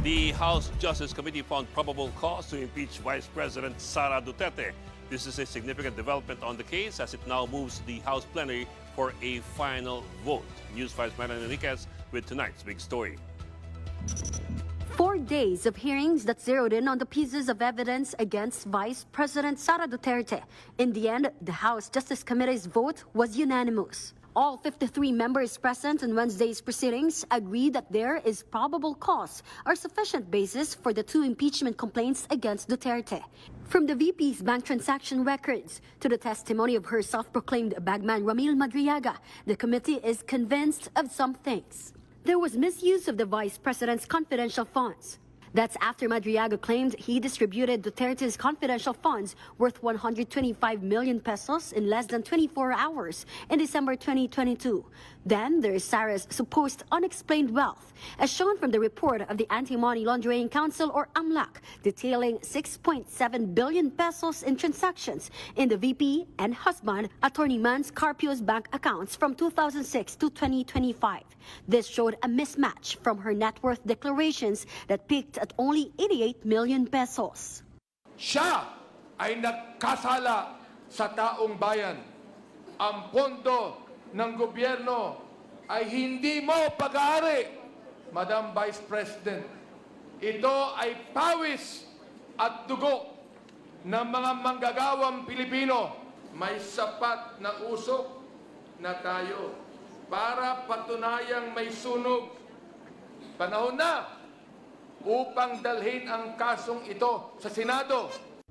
The House Justice Committee found probable cause to impeach Vice President Sara Duterte. This is a significant development on the case as it now moves to the House plenary for a final vote. News 5's Marilyn Enriquez with tonight's big story. 4 days of hearings that zeroed in on the pieces of evidence against Vice President Sara Duterte. In the end, the House Justice Committee's vote was unanimous. All 53 members present in Wednesday's proceedings agreed that there is probable cause or sufficient basis for the 2 impeachment complaints against Duterte. From the VP's bank transaction records to the testimony of her self-proclaimed bagman Ramil Madriaga, the committee is convinced of some things. There was misuse of the Vice President's confidential funds. That's after Madriaga claimed he distributed Duterte's confidential funds worth 125 million pesos in less than 24 hours in December 2022. Then there is Sara's supposed unexplained wealth, as shown from the report of the Anti-Money Laundering Council or AMLAC, detailing 6.7 billion pesos in transactions in the VP and husband, Attorney Mans Carpio's bank accounts from 2006 to 2025. This showed a mismatch from her net worth declarations that peaked at only 88 million pesos. Siya ay nagkasala sa taong bayan. Ang pondo ng gobyerno ay hindi mo pag-aari, Madam Vice President. Ito ay pawis at dugo ng mga manggagawang Pilipino. May sapat na usok na tayo para patunayang may sunog. Panahon na upang dalhin ang kasong ito sa Senado.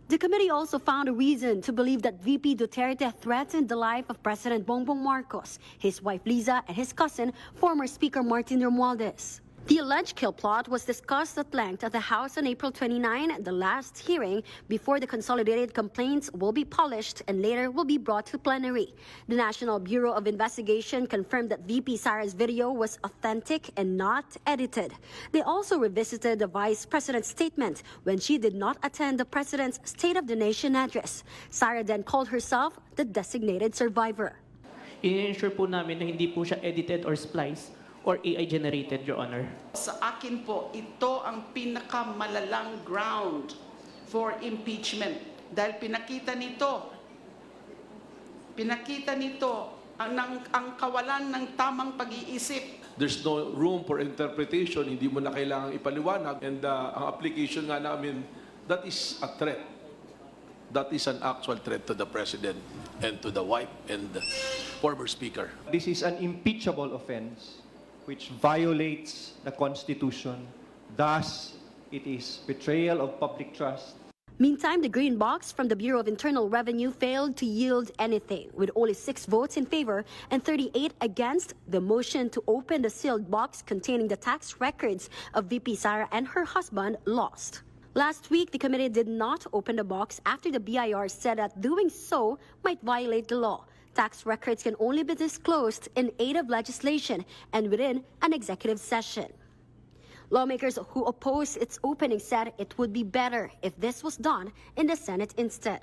The committee also found a reason to believe that VP Duterte threatened the life of President Bongbong Marcos, his wife Liza, and his cousin, former Speaker Martin Romualdez. The alleged kill plot was discussed at length at the House on April 29, the last hearing before the consolidated complaints will be polished and later will be brought to plenary. The National Bureau of Investigation confirmed that VP Sara's video was authentic and not edited. They also revisited the Vice President's statement when she did not attend the President's State of the Nation address. Sara then called herself the designated survivor. I-ensure po namin na hindi po siya edited or spliced or AI-generated, Your Honor. Sa akin po, ito ang pinakamalalang ground for impeachment. Dahil pinakita nito ang kawalan ng tamang pag-iisip. There's no room for interpretation, hindi mo na kailangang ipaliwanag. And ang application nga namin, that is a threat. That is an actual threat to the President and to the wife and the former Speaker. This is an impeachable offense which violates the Constitution. Thus, it is betrayal of public trust. Meantime, the green box from the Bureau of Internal Revenue failed to yield anything, with only 6 votes in favor and 38 against the motion to open the sealed box containing the tax records of VP Sara and her husband lost. Last week, the committee did not open the box after the BIR said that doing so might violate the law. Tax records can only be disclosed in aid of legislation and within an executive session. Lawmakers who opposed its opening said it would be better if this was done in the Senate instead.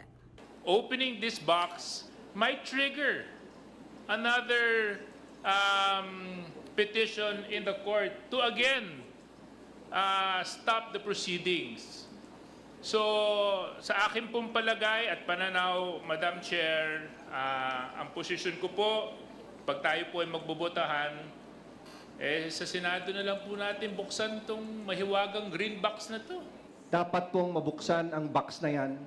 Opening this box might trigger another petition in the court to again stop the proceedings. So, sa akin pong palagay at pananaw, Madam Chair, ang posisyon ko po, pag tayo po ay magbobotahan, sa Senado na lang po natin buksan itong mahiwagang green box na to. Dapat pong mabuksan ang box na yan.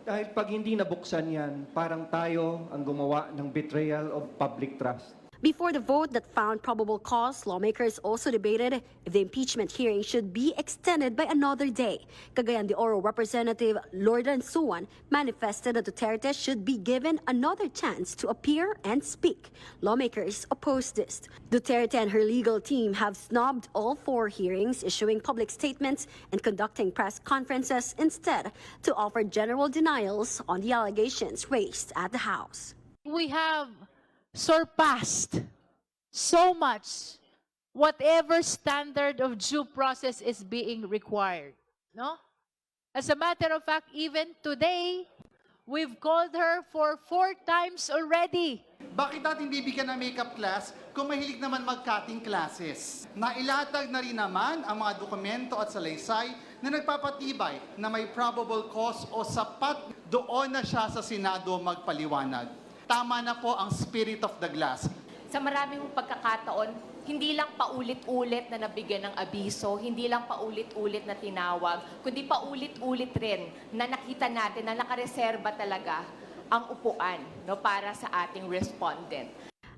Dahil pag hindi nabuksan yan, parang tayo ang gumawa ng betrayal of public trust. Before the vote that found probable cause, lawmakers also debated if the impeachment hearing should be extended by another day. Cagayan de Oro Representative Lordan Suwan manifested that Duterte should be given another chance to appear and speak. Lawmakers opposed this. Duterte and her legal team have snubbed all 4 hearings, issuing public statements and conducting press conferences instead to offer general denials on the allegations raised at the House. We have surpassed so much whatever standard of due process is being required, no? As a matter of fact, even today, We've called her for 4 times already. Bakit natin bibigyan ng makeup class kung mahilig naman mag-cutting classes? Nailatag na rin naman ang mga dokumento at salaysay na nagpapatibay na may probable cause o sapat doon na siya sa Senado magpaliwanag. Tama na po ang spirit of the glass. Sa maraming pagkakataon, hindi lang paulit-ulit na nabigyan ng abiso, hindi lang paulit-ulit na tinawag, kundi paulit-ulit rin na nakita natin na nakareserba talaga ang upuan para sa ating respondent.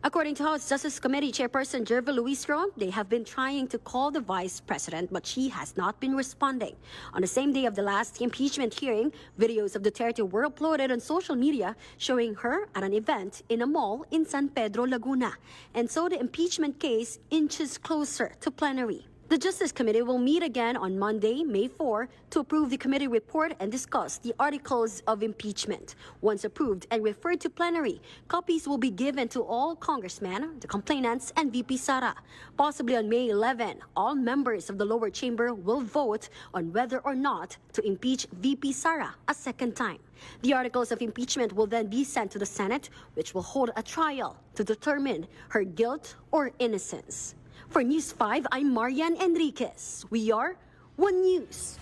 According to House Justice Committee Chairperson Jerva Luistro, they have been trying to call the Vice President, but she has not been responding. On the same day of the last impeachment hearing, videos of Duterte were uploaded on social media showing her at an event in a mall in San Pedro, Laguna. And so the impeachment case inches closer to plenary. The Justice Committee will meet again on Monday, May 4, to approve the committee report and discuss the articles of impeachment. Once approved and referred to plenary, copies will be given to all congressmen, the complainants, and VP Sara. Possibly on May 11, all members of the lower chamber will vote on whether or not to impeach VP Sara a second time. The articles of impeachment will then be sent to the Senate, which will hold a trial to determine her guilt or innocence. For News 5, I'm Marian Enriquez. We are One News.